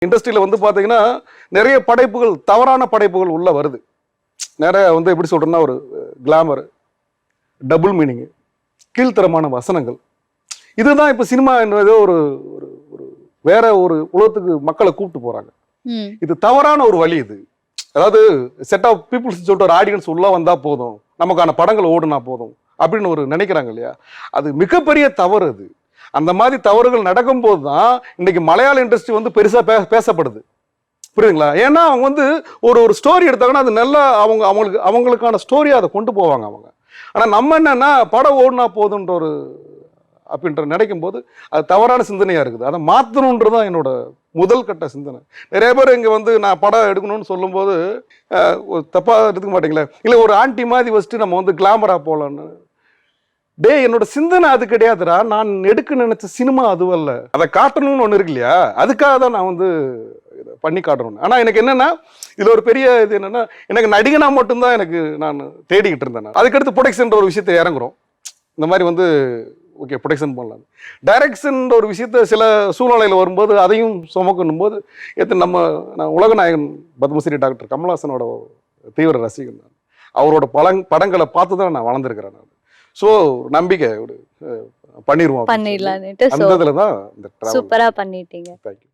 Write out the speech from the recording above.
இண்டஸ்ட்ரியில வந்து பாத்தீங்கன்னா நிறைய படைப்புகள் தவறான படைப்புகள் உள்ள வருது. நிறைய வந்து எப்படி சொல்றேன்னா ஒரு கிளாமர், டபுள் மீனிங், கீழ்த்தரமான வசனங்கள். இதுதான் இப்ப சினிமா என்பது ஒரு ஒரு ஒரு வேற ஒரு உலகத்துக்கு மக்களை கூப்பிட்டு போறாங்க. இது தவறான ஒரு வழி. இது அதாவது செட் ஆஃப் பீப்புள்ஸ் சொல்லிட்டு ஒரு ஆடியன்ஸ் உள்ள வந்தா போதும், நமக்கான படங்கள் ஓடுனா போதும் அப்படின்னு ஒரு நினைக்கிறாங்க இல்லையா? அது மிகப்பெரிய தவறு. அது அந்த மாதிரி தவறுகள் நடக்கும்போது தான் இன்னைக்கு மலையாள இண்டஸ்ட்ரி வந்து பெருசா பேசப்படுது. புரியுதுங்களா? ஏன்னா அவங்க வந்து ஒரு ஸ்டோரி எடுத்தாங்கன்னா அது நல்லா அவங்களுக்கான ஸ்டோரியை அதை கொண்டு போவாங்க அவங்க. ஆனா நம்ம என்னன்னா படம் ஓடுனா போதுன்ற ஒரு அப்படின்ற நினைக்கும் போது அது தவறான சிந்தனையா இருக்குது. அதை மாற்றணுன்றதான் என்னோட முதல் கட்ட சிந்தனை. நிறைய பேர் இங்க வந்து நான் படம் எடுக்கணும்னு சொல்லும்போது தப்பா எடுத்துக்க மாட்டீங்களே, இல்லை ஒரு ஆன்டி மாதிரி வச்சுட்டு நம்ம வந்து கிளாமரா போகலான்னு. டே, என்னோட சிந்தனை அது கிடையாதுடா. நான் எடுக்க நினைச்ச சினிமா அதுவல்ல. அதை காட்டணும்னு ஒண்ணு இருக்கு இல்லையா? அதுக்காக தான் நான் வந்து பண்ணி காட்டணும். ஆனா எனக்கு என்னன்னா இதுல ஒரு பெரிய இது என்னன்னா, எனக்கு நடிகனா மட்டும்தான் எனக்கு நான் தேடிக்கிட்டு இருந்தேன். அதுக்கடுத்து ப்ரொடக்ஷன் ஒரு விஷயத்தை இறங்குறோம். இந்த மாதிரி வந்து ஓகே ப்ரொடக்ஷன் பண்ணலாம். டைரக்ஷன் ஒரு விஷயத்த சில சூழ்நிலையில் வரும்போது அதையும் சுமக்கணும் போது நான் உலகநாயகன் பத்மஸ்ரீ டாக்டர் கமல்ஹாசனோட தீவிர ரசிகன். நான் அவரோட படங்களை பார்த்து தான் நான் வளர்ந்துருக்கிறேன். நான் ஸோ நம்பிக்கை பண்ணிடுவோம். பண்ணிடலாம். அந்த இதில் தான் இந்த சூப்பரா பண்ணிட்டீங்க. தேங்க்யூ.